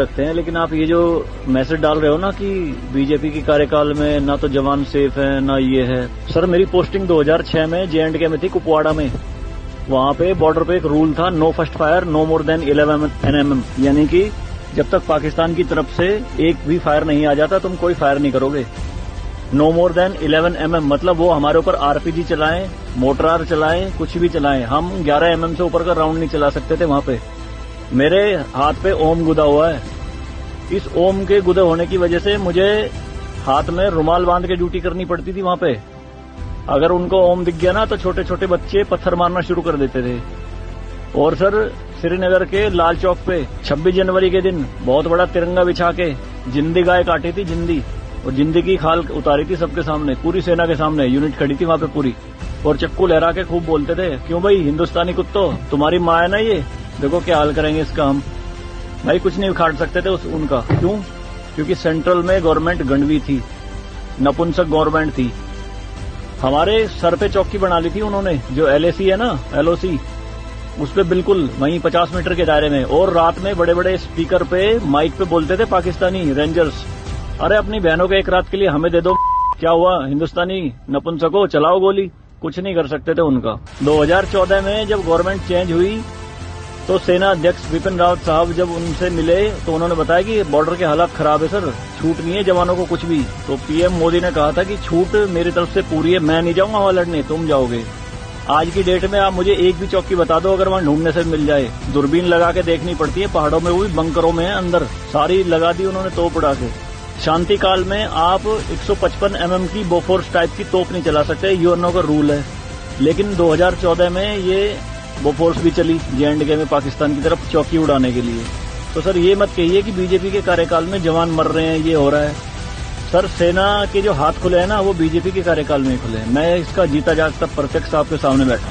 रखते हैं, लेकिन आप ये जो मैसेज डाल रहे हो ना कि बीजेपी की कार्यकाल में ना तो जवान सेफ है ना ये है। सर मेरी पोस्टिंग 2006 में J&K में थी, कुपवाड़ा में। वहां पे बॉर्डर पे एक रूल था, no first fire no more than 11 NM, यानी कि जब तक पाकिस्तान की तरफ से एक भी फायर नहीं आ जाता तुम कोई फायर नहीं करोगे। नो मोर देन 11 mm मतलब वो हमारे ऊपर RPG चलाएं, मोटरार चलाएं, कुछ भी चलाएं, हम 11 mm से ऊपर का राउंड नहीं चला सकते थे वहां पे। मेरे हाथ पे ओम गुदा हुआ है। इस ओम के गुदे होने की वजह से मुझे हाथ में रुमाल बांध के ड्यूटी करनी पड़ती थी वहां पे। अगर उनको ओम दिख गया ना तो छोटे छोटे बच्चे पत्थर मारना शुरू कर देते थे। और सर श्रीनगर के लाल चौक पे 26 जनवरी के दिन बहुत बड़ा तिरंगा बिछा के जिंदी गाय काटी थी, जिंदी, और जिंदी की खाल उतारी थी सबके सामने, पूरी सेना के सामने। यूनिट खड़ी थी वहां पे पूरी, और चक्कू लहरा के खूब बोलते थे, क्यों भाई हिंदुस्तानी कुत्तो, तुम्हारी माँ है ना ये, देखो क्या हाल करेंगे इसका हम। भाई कुछ नहीं उखाड़ सकते थे उनका। क्यों? क्योंकि सेंट्रल में गवर्नमेंट गंडवी थी, नपुंसक गवर्नमेंट थी। हमारे सर पे चौकी बना ली थी उन्होंने, जो LAC है ना, LOC, उस पे बिल्कुल वहीं 50 मीटर के दायरे में। और रात में बड़े बड़े स्पीकर पे माइक पे बोलते थे पाकिस्तानी रेंजर्स, अरे अपनी बहनों को एक रात के लिए हमें दे दो, क्या हुआ हिंदुस्तानी नपुंसको, चलाओ गोली। कुछ नहीं कर सकते थे उनका। 2014 में जब गवर्नमेंट चेंज हुई तो सेना अध्यक्ष बिपिन रावत साहब जब उनसे मिले तो उन्होंने बताया कि बॉर्डर के हालात खराब है सर, छूट नहीं है जवानों को कुछ भी। तो PM मोदी ने कहा था कि छूट मेरी तरफ से पूरी है, मैं नहीं जाऊंगा वहां लड़ने, तुम जाओगे। आज की डेट में आप मुझे एक भी चौकी बता दो अगर वहां ढूंढने से मिल जाए। दूरबीन लगा के देखनी पड़ती है पहाड़ों में, वो भी बंकरों में है अंदर, सारी लगा दी उन्होंने तोप उड़ा के। शांति काल में आप 155 mm की बोफोर्स टाइप की तोप नहीं चला सकते, यूएनओ का रूल है। लेकिन 2014 में ये बोफोर्स भी चली J&K में पाकिस्तान की तरफ चौकी उड़ाने के लिए। तो सर ये मत कहिए कि बीजेपी के कार्यकाल में जवान मर रहे हैं, ये हो रहा है। सर सेना के जो हाथ खुले हैं ना वो बीजेपी के कार्यकाल में ही खुले हैं। मैं इसका जीता जागता प्रत्यक्ष आपके सामने बैठा हूं।